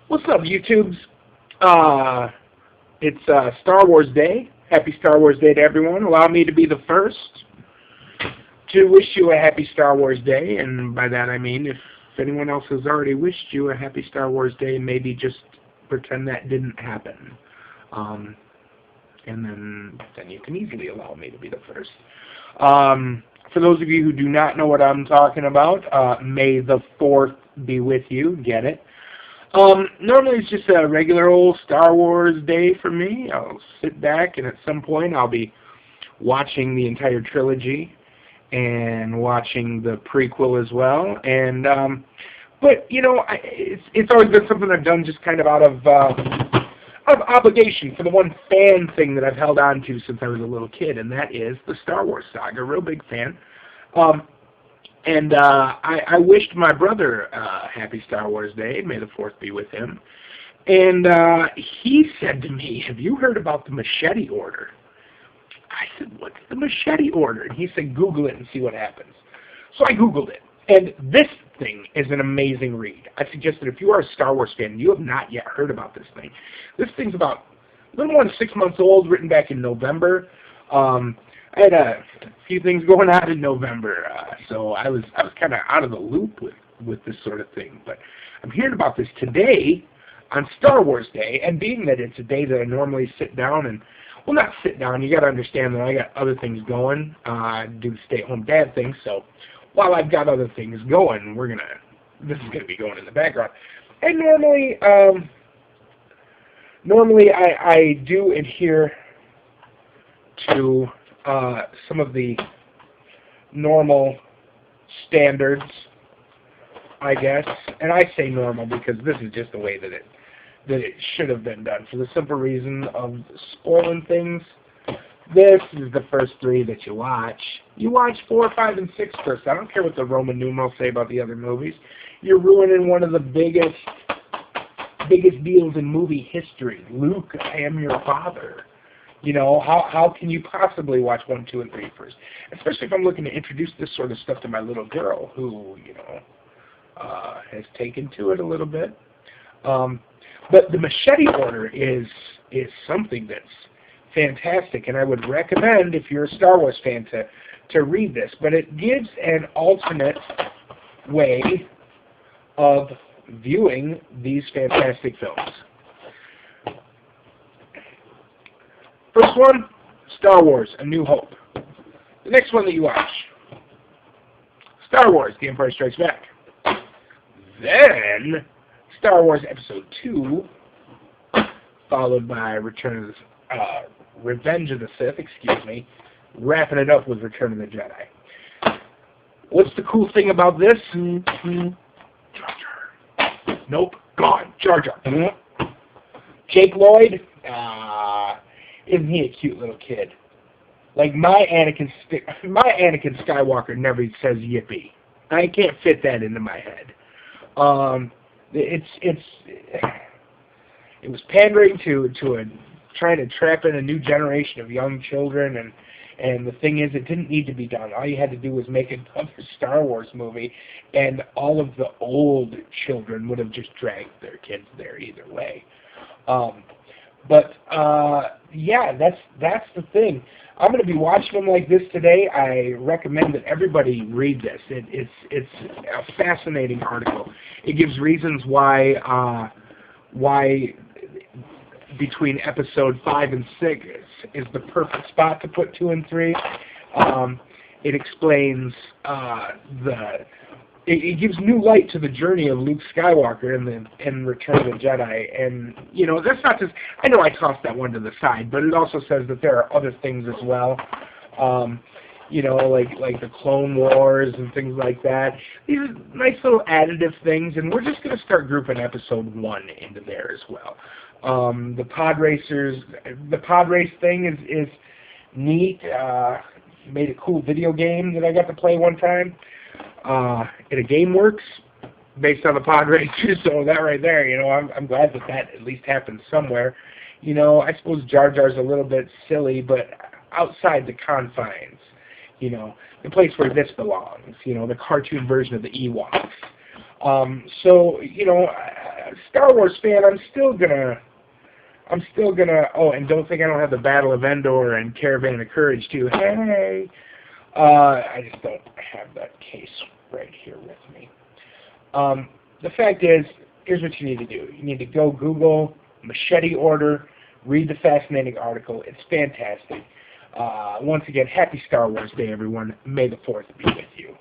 What's up, YouTubes? It's Star Wars Day. Happy Star Wars Day to everyone. Allow me to be the first to wish you a happy Star Wars Day, and by that I mean if anyone else has already wished you a happy Star Wars Day, maybe just pretend that didn't happen. And then you can easily allow me to be the first. For those of you who do not know what I'm talking about, May the 4th be with you. Get it? Normally it's just a regular old Star Wars day for me. I'll sit back and at some point I'll be watching the entire trilogy and watching the prequel as well. And but you know, it's always been something I've done just kind of out of obligation for the one fan thing that I've held on to since I was a little kid, and that is the Star Wars saga. Real big fan. I wished my brother happy Star Wars Day. May the 4th be with him. And he said to me, "Have you heard about the Machete Order?" I said, "What's the Machete Order?" And he said, "Google it and see what happens." So I Googled it. And this thing is an amazing read. I suggest that if you are a Star Wars fan and you have not yet heard about this thing, this thing's about a little more than 6 months old, written back in November. I had a few things going on in November, so I was kind of out of the loop with this sort of thing. But I'm hearing about this today on Star Wars Day, and being that it's a day that I normally sit down and, well, not sit down, you got to understand that I got other things going, do the stay-at-home dad thing, so while I've got other things going, this is gonna be going in the background. And normally I do adhere to some of the normal standards, I guess, and I say normal because this is just the way that it should have been done, for the simple reason of spoiling things. This is the first 3 that you watch. You watch 4, 5, and 6 first. I don't care what the Roman numerals say about the other movies. You're ruining one of the biggest deals in movie history. Luke, I am your father. You know, how can you possibly watch 1, 2, and 3 first? Especially if I'm looking to introduce this sort of stuff to my little girl, who, you know, has taken to it a little bit. But the Machete Order is something that's fantastic, and I would recommend, if you're a Star Wars fan, to read this. But it gives an alternate way of viewing these fantastic films. First one, Star Wars, A New Hope. The next one that you watch, Star Wars, The Empire Strikes Back. Then, Star Wars Episode 2, followed by Revenge of the Sith, wrapping it up with Return of the Jedi. What's the cool thing about this? Jar Jar. Nope, gone. Jar Jar. Jake Lloyd, isn't he a cute little kid? Like, my Anakin Skywalker never says yippee. I can't fit that into my head. It was pandering to trying to trap in a new generation of young children, and the thing is, it didn't need to be done. All you had to do was make another Star Wars movie, and all of the old children would have just dragged their kids there either way. Yeah, that's the thing. I'm going to be watching them like this today. I recommend that everybody read this. It's a fascinating article. It gives reasons why between episode 5 and 6 is the perfect spot to put 2 and 3. It explains it gives new light to the journey of Luke Skywalker in Return of the Jedi. And, you know, that's not just, I know I tossed that one to the side, but it also says that there are other things as well. You know, like the Clone Wars and things like that. These are nice little additive things, and we're just going to start grouping episode 1 into there as well. The pod race thing is neat. Made a cool video game that I got to play one time. In a GameWorks based on the pod racers, so that right there, you know, I'm glad that at least happened somewhere. You know, I suppose Jar Jar's a little bit silly, but outside the confines, you know, the place where this belongs, you know, the cartoon version of the Ewoks. So, you know, Star Wars fan, I'm still gonna, oh, and don't think I don't have the Battle of Endor and Caravan of Courage, too. Hey! I just don't have that case right here with me. The fact is, here's what you need to do. You need to go Google Machete Order, read the fascinating article. It's fantastic. Once again, happy Star Wars Day, everyone. May the 4th be with you.